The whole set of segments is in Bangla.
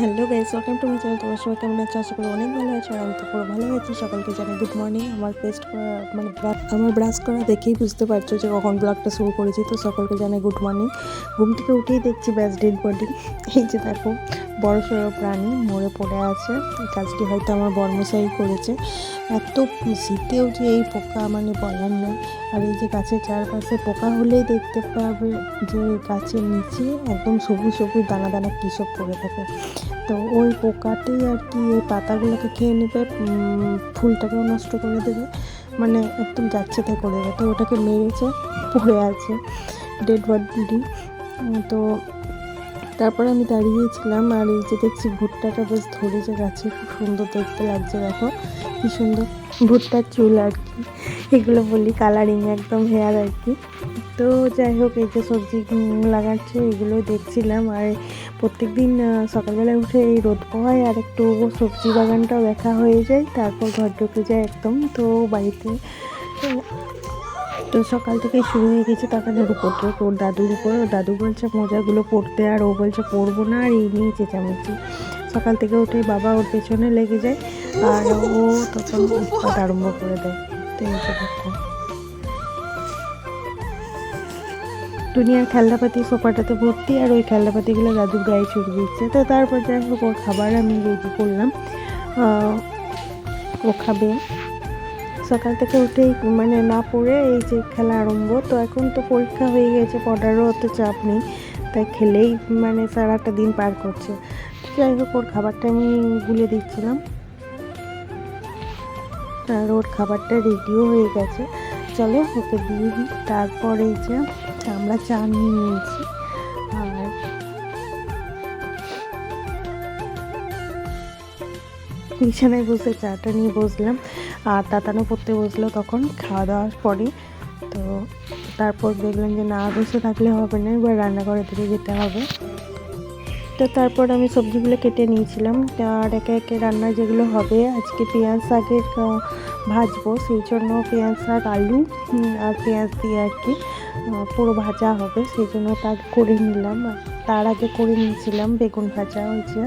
Hello guys, welcome to my channel. তোমার সবাই কেমন আছো? আশা করি অনেক ভালো আছো। আর আমি তো পুরো ভালো আছি। সকালকে জানাই গুড মর্নিং। আমার পেস্ট করা আমার ব্রাশ করা দেখেই বুঝতে পারছো যে কখন ব্লগটা শুরু করেছি। তো সকলকে জানাই গুড মর্নিং। ঘুম থেকে উঠেই দেখছি ব্যাস ডেড বডি। এই যে দেখো, বড় সড়ো প্রাণী মরে পড়ে আছে। এই কাজটি হয়তো আমার বর্মশাই করেছে। এত শীতেও যে এই পোকা বলার নেই। আর এই যে গাছের চারপাশে পোকা হলেই দেখতে পাবে যে গাছের নিচে একদম সবুজ সবুজ দানা দানা কী সব পড়ে থাকে। তো ওই পোকাতেই আর কি এই পাতাগুলোকে খেয়ে নেবে, ফুলটাকেও নষ্ট করে দেবে, একদম যাচ্ছে তাই করে দেবে। তো ওটাকে মেরেছে, পড়ে আছে ডেড বডি। তো তারপরে আমি দাঁড়িয়েছিলাম আর এই যে দেখছি ভুট্টাটা বেশ ধরেছে গাছে, খুব সুন্দর দেখতে লাগছে। দেখো কি সুন্দর ভুট্টার চুল আর কি, এগুলো বলি কালারিং একদম হেয়ার আর কি। তো যাই হোক, এই যে সবজি লাগাচ্ছে এগুলো দেখছিলাম। আর প্রত্যেক দিন সকালবেলায় উঠে এই রোদ পোহায় আর একটু সবজি বাগানটাও দেখা হয়ে যায়, তারপর ঘর ঢুকে যায় একদম। তো বাড়িতে তো সকাল থেকে শুরু হয়ে গেছে তাকানোর উপর, ওর দাদুর উপর। ওর দাদু বলছে মোজাগুলো পরতে, আর ও বলছে পরবো না, আর এই নিয়ে চেঁচামেচি। সকাল থেকে উঠে বাবা ওর পেছনে লেগে যায় আর ও তখন উৎপাত আরম্ভ করে দেয়। তো এই যে দেখো, দুনিয়ার খেলনাপাতি সোফাটাতে ভর্তি, আর ওই খেলনাপাতিগুলো দাদুর গায়ে ছুড়ে দিচ্ছে। তো তারপর যাই হোক, ওর খাবার আমি রেডি করলাম, ও খাবে। সকাল থেকে উঠেই না পড়ে এই যে খেলা আরম্ভ। তো এখন তো পরীক্ষা হয়ে গেছে, পড়ারও অত চাপ নেই, তাই খেলেই সারাটা দিন পার করছে। যাই হোক, ওর খাবারটা আমি গুলে দিচ্ছিলাম আর ওর খাবারটা রেডিও হয়ে গেছে। চলো ওকে দিয়ে দিই। তারপরে এই যে আমরা চা নিয়ে নিয়েছি আর বিছানায় বসে চাটা নিয়ে বসলাম, আর তাতানো পড়তে বসলো তখন খাওয়া দাওয়ার পরে। তো তারপর দেখলাম যে না বসে থাকলে হবে না, এবার রান্নাঘরের দিকে যেতে হবে। তো তারপর আমি সবজিগুলো কেটে নিয়েছিলাম, আর একে একে রান্না যেগুলো হবে আজকে পেঁয়াজ শাকের ভাজবো, সেই জন্য পেঁয়াজ শাক আলু আর পেঁয়াজ দিয়ে আর কি পুরো ভাজা হবে, সেই জন্য তার করে নিলাম। তার আগে করে নিয়েছিলাম বেগুন ভাজা হয়েছে।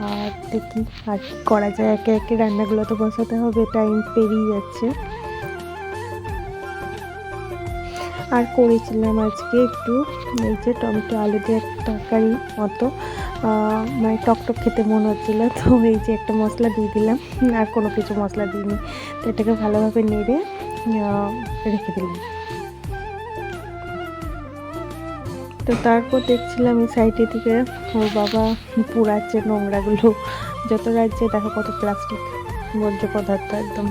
আর দেখি আর কি করা যায়, একে একে রান্নাগুলো তো বসাতে হবে, টাইম পেরিয়ে যাচ্ছে। আর করেছিলাম আজকে একটু এই যে টমেটো আলু দিয়ে একটা তরকারি মতো, টকটক খেতে মনে হচ্ছিলো। তো এই যে একটা মশলা দিয়ে দিলাম, আর কোনো কিছু মশলা দিইনি। তো এটাকে ভালোভাবে নেড়ে রেখে দিলাম। তো তারপর দেখছিলাম এই সাইডে থেকে ওর বাবা পুরাচ্ছে নোংরাগুলো, যত রাজ্যে দেখো কত প্লাস্টিক বর্জ্য পদার্থ একদম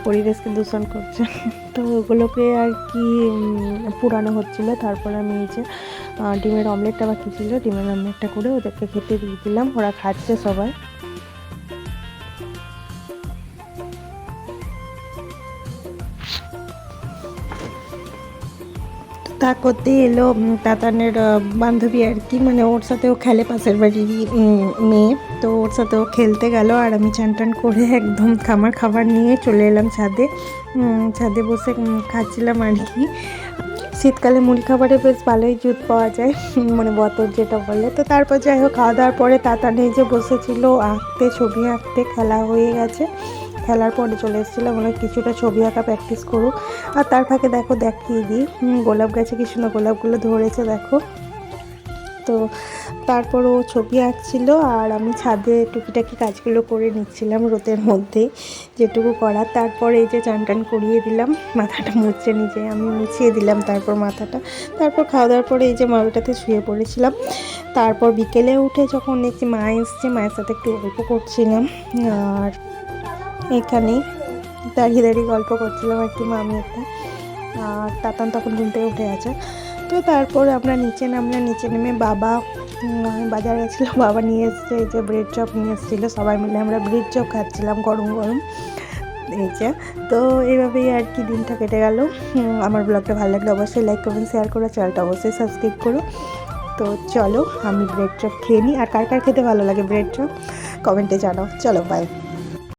পরিবেশকে দূষণ করছে। তো ওগুলোকে আর কি পুরানো হচ্ছিলো। তারপর আমি এই যে ডিমের অমলেটটা বাকি ছিল, ডিমের অমলেটটা করে ওদেরকে খেতে দিয়ে দিলাম, ওরা খাচ্ছে সবাই। তা করতে এলো তাতানের বান্ধবী আর কি, ওর সাথেও খেলে, পাশের বাড়ির মেয়ে। তো ওর সাথেও খেলতে গেল, আর আমি চান টান করে একদম খাবার নিয়ে চলে এলাম ছাদে। ছাদে বসে খাচ্ছিলাম আর কি। শীতকালে মুড়ি খাবারে বেশ ভালোই জুত পাওয়া যায়, বতর যেটা বলে। তো তারপর যাই হোক, খাওয়া দাওয়ার পরে তাতানে যে বসেছিল আঁকতে, ছবি আঁকতে, খেলা হয়ে গেছে। খেলার পরে চলে এসেছিলাম, কিছুটা ছবি আঁকা প্র্যাকটিস করুক। আর তার ফাঁকে দেখো দেখিয়ে দিই, গোলাপ গাছে কি সুন্দর গোলাপগুলো ধরেছে দেখো। তো তারপর ও ছবি আঁকছিল আর আমি ছাদে টুকিটাকি কাজগুলো করে নিচ্ছিলাম রোদের মধ্যে যেটুকু করার। তারপর এই যে চান টান করিয়ে দিলাম, মাথাটা মুছে নিজে আমি মুছিয়ে দিলাম তারপর মাথাটা। তারপর খাওয়া দাওয়ার পরে এই যে মালটাতে শুয়ে পড়েছিলাম। তারপর বিকেলে উঠে যখন দেখছি মা এসছে, মায়ের সাথে একটু গল্প করছিলাম, আর এখানেই দাঁড়িয়ে গল্প করছিলাম আর কি মামি একটা। আর তাতান তখন ঘুম থেকে উঠে আছে। তো তারপর আমরা নিচে নামলাম, নিচে নেমে বাবা বাজার গেছিলো, বাবা নিয়ে এসছে এই যে ব্রেড চপ নিয়ে এসেছিলো, সবাই মিলে আমরা ব্রেড চপ খাচ্ছিলাম গরম গরম এই যে। তো এইভাবেই আর কি দিনটা কেটে গেল। আমার ব্লগটা ভালো লাগলে অবশ্যই লাইক করবেন, শেয়ার করো, চ্যানেলটা অবশ্যই সাবস্ক্রাইব করো। তো চলো আমি ব্রেড চপ খেয়ে নিই, আর কার কার খেতে ভালো লাগে ব্রেড চপ কমেন্টে জানাও। চলো বাই।